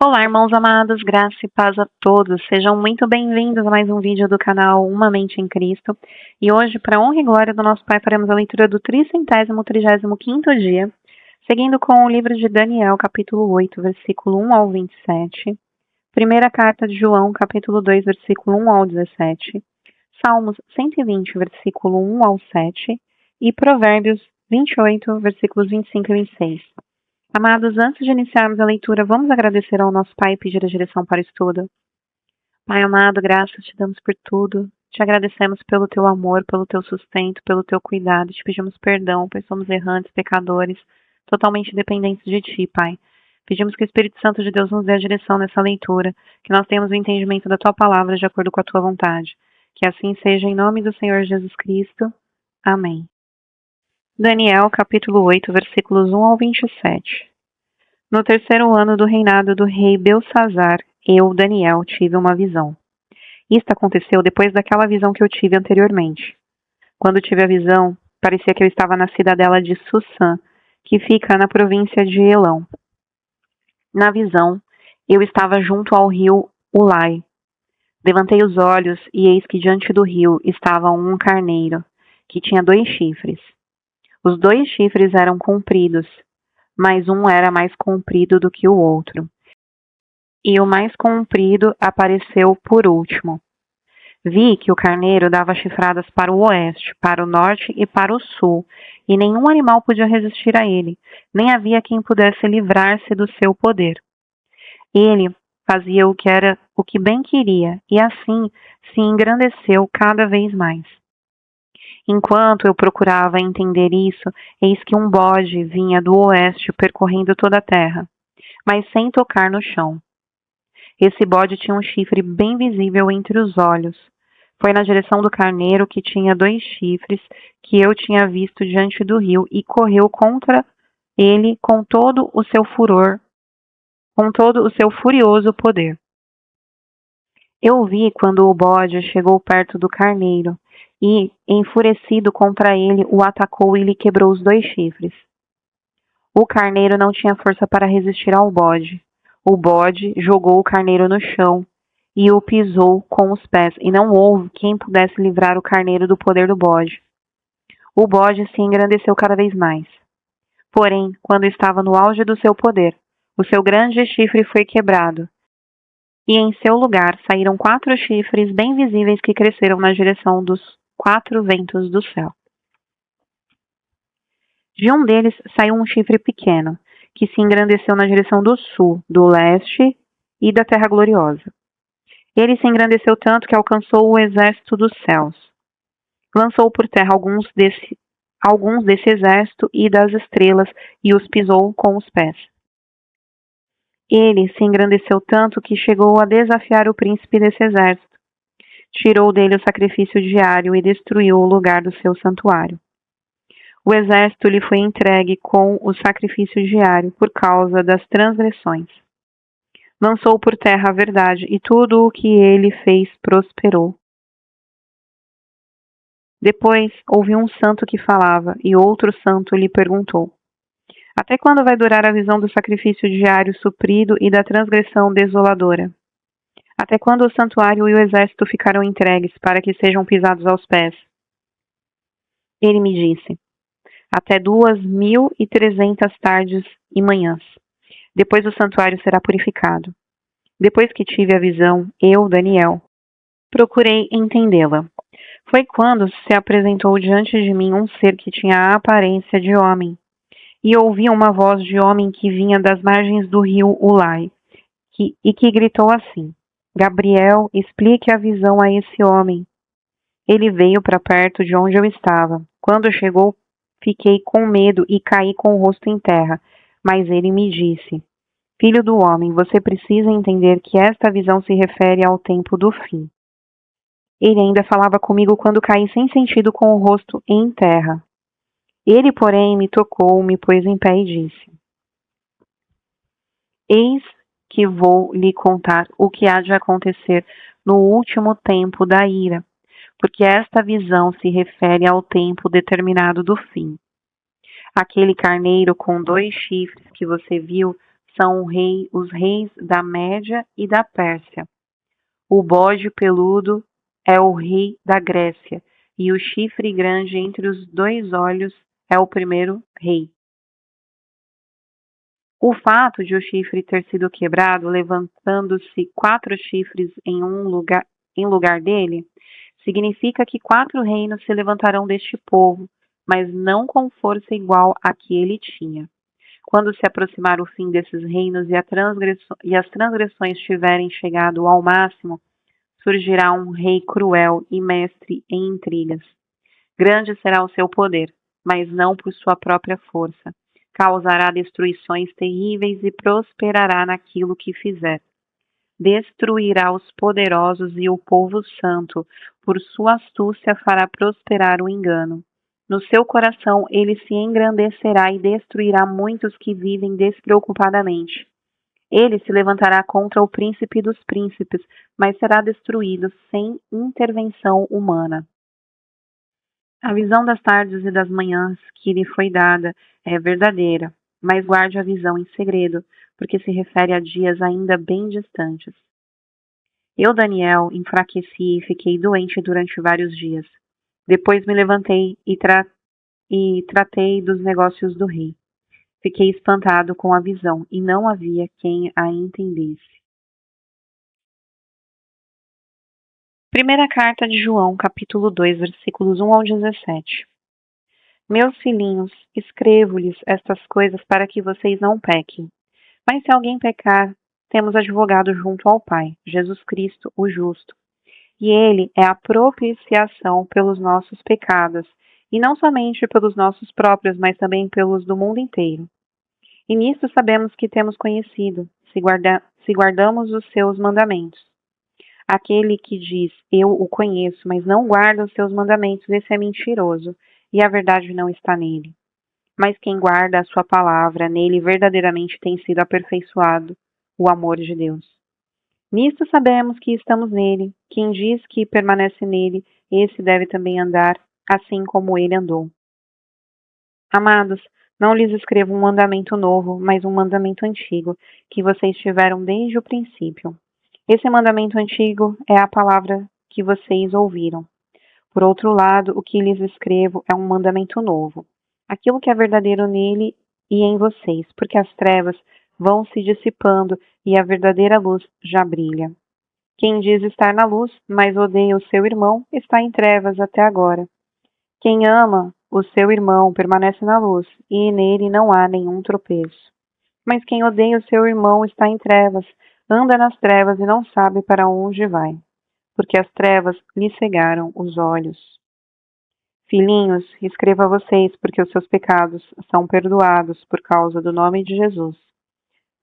Olá, irmãos amados, graça e paz a todos. Sejam muito bem-vindos a mais um vídeo do canal Uma Mente em Cristo. E hoje, para honra e glória do nosso Pai, faremos a leitura do 335º dia, seguindo com o livro de Daniel, capítulo 8, versículo 1 ao 27, primeira carta de João, capítulo 2, versículo 1 ao 17, Salmos 120, versículo 1 ao 7 e Provérbios 28, versículos 25 e 26. Amados, antes de iniciarmos a leitura, vamos agradecer ao nosso Pai e pedir a direção para o estudo. Pai amado, graças te damos por tudo. Te agradecemos pelo teu amor, pelo teu sustento, pelo teu cuidado. Te pedimos perdão, pois somos errantes, pecadores, totalmente dependentes de ti, Pai. Pedimos que o Espírito Santo de Deus nos dê a direção nessa leitura, que nós tenhamos o entendimento da tua palavra de acordo com a tua vontade. Que assim seja, em nome do Senhor Jesus Cristo. Amém. Daniel, capítulo 8, versículos 1 ao 27. No terceiro ano do reinado do rei Belsazar, eu, Daniel, tive uma visão. Isto aconteceu depois daquela visão que eu tive anteriormente. Quando tive a visão, parecia que eu estava na cidadela de Sussã, que fica na província de Elão. Na visão, eu estava junto ao rio Ulai. Levantei os olhos e eis que diante do rio estava um carneiro, que tinha 2 chifres. Os 2 chifres eram compridos, mas um era mais comprido do que o outro. E o mais comprido apareceu por último. Vi que o carneiro dava chifradas para o oeste, para o norte e para o sul, e nenhum animal podia resistir a ele, nem havia quem pudesse livrar-se do seu poder. Ele fazia o que bem queria, e assim se engrandeceu cada vez mais. Enquanto eu procurava entender isso, eis que um bode vinha do oeste percorrendo toda a terra, mas sem tocar no chão. Esse bode tinha um chifre bem visível entre os olhos. Foi na direção do carneiro, que tinha 2 chifres, que eu tinha visto diante do rio, e correu contra ele com todo o seu furor, com todo o seu furioso poder. Eu vi quando o bode chegou perto do carneiro, e, enfurecido contra ele, o atacou e lhe quebrou os 2 chifres. O carneiro não tinha força para resistir ao bode. O bode jogou o carneiro no chão e o pisou com os pés, e não houve quem pudesse livrar o carneiro do poder do bode. O bode se engrandeceu cada vez mais. Porém, quando estava no auge do seu poder, o seu grande chifre foi quebrado, e em seu lugar saíram 4 chifres bem visíveis que cresceram na direção dos 4 ventos do céu. De um deles saiu um chifre pequeno, que se engrandeceu na direção do sul, do leste e da terra gloriosa. Ele se engrandeceu tanto que alcançou o exército dos céus. Lançou por terra alguns desse exército e das estrelas e os pisou com os pés. Ele se engrandeceu tanto que chegou a desafiar o príncipe desse exército. Tirou dele o sacrifício diário e destruiu o lugar do seu santuário. O exército lhe foi entregue com o sacrifício diário por causa das transgressões. Lançou por terra a verdade, e tudo o que ele fez prosperou. Depois ouviu um santo que falava, e outro santo lhe perguntou: até quando vai durar a visão do sacrifício diário suprido e da transgressão desoladora? Até quando o santuário e o exército ficarão entregues para que sejam pisados aos pés? Ele me disse: até 2.300 tardes e manhãs. Depois o santuário será purificado. Depois que tive a visão, eu, Daniel, procurei entendê-la. Foi quando se apresentou diante de mim um ser que tinha a aparência de homem. E ouvi uma voz de homem que vinha das margens do rio Ulai, e que gritou assim: Gabriel, explique a visão a esse homem. Ele veio para perto de onde eu estava. Quando chegou, fiquei com medo e caí com o rosto em terra. Mas ele me disse: filho do homem, você precisa entender que esta visão se refere ao tempo do fim. Ele ainda falava comigo quando caí sem sentido com o rosto em terra. Ele, porém, me tocou, me pôs em pé e disse: eis que vou lhe contar o que há de acontecer no último tempo da ira, porque esta visão se refere ao tempo determinado do fim. Aquele carneiro com 2 chifres que você viu são os reis da Média e da Pérsia. O bode peludo é o rei da Grécia, e o chifre grande entre os dois olhos é o primeiro rei. O fato de o chifre ter sido quebrado, levantando-se 4 chifres em lugar dele, significa que 4 reinos se levantarão deste povo, mas não com força igual à que ele tinha. Quando se aproximar o fim desses reinos e as transgressões tiverem chegado ao máximo, surgirá um rei cruel e mestre em intrigas. Grande será o seu poder, mas não por sua própria força. Causará destruições terríveis e prosperará naquilo que fizer. Destruirá os poderosos e o povo santo. Por sua astúcia fará prosperar o engano. No seu coração ele se engrandecerá e destruirá muitos que vivem despreocupadamente. Ele se levantará contra o príncipe dos príncipes, mas será destruído sem intervenção humana. A visão das tardes e das manhãs que lhe foi dada é verdadeira, mas guarde a visão em segredo, porque se refere a dias ainda bem distantes. Eu, Daniel, enfraqueci e fiquei doente durante vários dias. Depois me levantei e tratei dos negócios do rei. Fiquei espantado com a visão, e não havia quem a entendesse. Primeira carta de João, capítulo 2, versículos 1 ao 17. Meus filhinhos, escrevo-lhes estas coisas para que vocês não pequem. Mas se alguém pecar, temos advogado junto ao Pai, Jesus Cristo, o justo. E ele é a propiciação pelos nossos pecados, e não somente pelos nossos próprios, mas também pelos do mundo inteiro. E nisto sabemos que temos conhecido, se guardamos os seus mandamentos. Aquele que diz, eu o conheço, mas não guarda os seus mandamentos, esse é mentiroso, e a verdade não está nele. Mas quem guarda a sua palavra, nele verdadeiramente tem sido aperfeiçoado o amor de Deus. Nisto sabemos que estamos nele. Quem diz que permanece nele, esse deve também andar assim como ele andou. Amados, não lhes escrevo um mandamento novo, mas um mandamento antigo, que vocês tiveram desde o princípio. Esse mandamento antigo é a palavra que vocês ouviram. Por outro lado, o que lhes escrevo é um mandamento novo, aquilo que é verdadeiro nele e em vocês, porque as trevas vão se dissipando e a verdadeira luz já brilha. Quem diz estar na luz, mas odeia o seu irmão, está em trevas até agora. Quem ama o seu irmão permanece na luz, e nele não há nenhum tropeço. Mas quem odeia o seu irmão está em trevas, anda nas trevas e não sabe para onde vai, porque as trevas lhe cegaram os olhos. Filhinhos, escrevo a vocês, porque os seus pecados são perdoados por causa do nome de Jesus.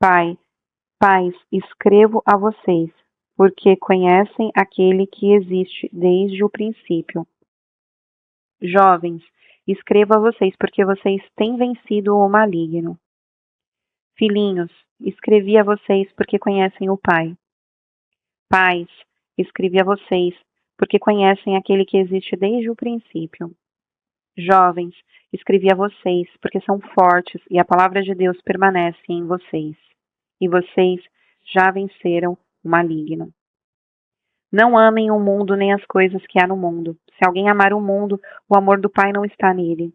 Pais, escrevo a vocês, porque conhecem aquele que existe desde o princípio. Jovens, escrevo a vocês, porque vocês têm vencido o maligno. Filhinhos, escrevi a vocês, porque conhecem o Pai. Pais, escrevi a vocês, porque conhecem aquele que existe desde o princípio. Jovens, escrevi a vocês, porque são fortes e a palavra de Deus permanece em vocês. E vocês já venceram o maligno. Não amem o mundo nem as coisas que há no mundo. Se alguém amar o mundo, o amor do Pai não está nele.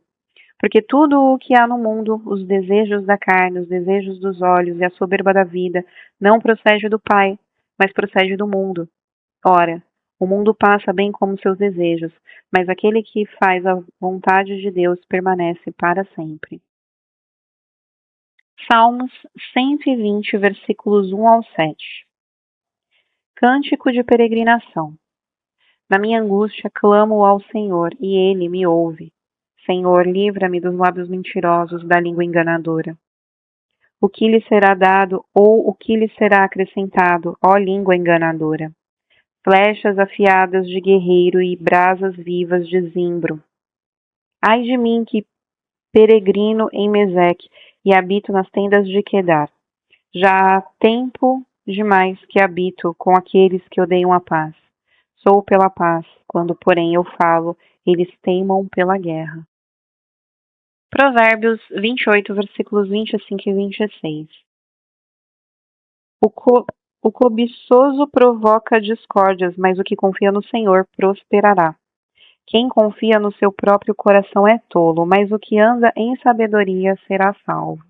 Porque tudo o que há no mundo, os desejos da carne, os desejos dos olhos e a soberba da vida, não procede do Pai, mas procede do mundo. Ora, o mundo passa bem como seus desejos, mas aquele que faz a vontade de Deus permanece para sempre. Salmos 120, versículos 1 ao 7. Cântico de peregrinação. Na minha angústia clamo ao Senhor, e Ele me ouve. Senhor, livra-me dos lábios mentirosos, da língua enganadora. O que lhe será dado ou o que lhe será acrescentado, ó língua enganadora? Flechas afiadas de guerreiro e brasas vivas de zimbro. Ai de mim que peregrino em Meseque e habito nas tendas de Quedar. Já há tempo demais que habito com aqueles que odeiam a paz. Sou pela paz, quando porém eu falo, eles teimam pela guerra. Provérbios 28, versículos 25 e 26. O, co o cobiçoso provoca discórdias, mas o que confia no Senhor prosperará. Quem confia no seu próprio coração é tolo, mas o que anda em sabedoria será salvo.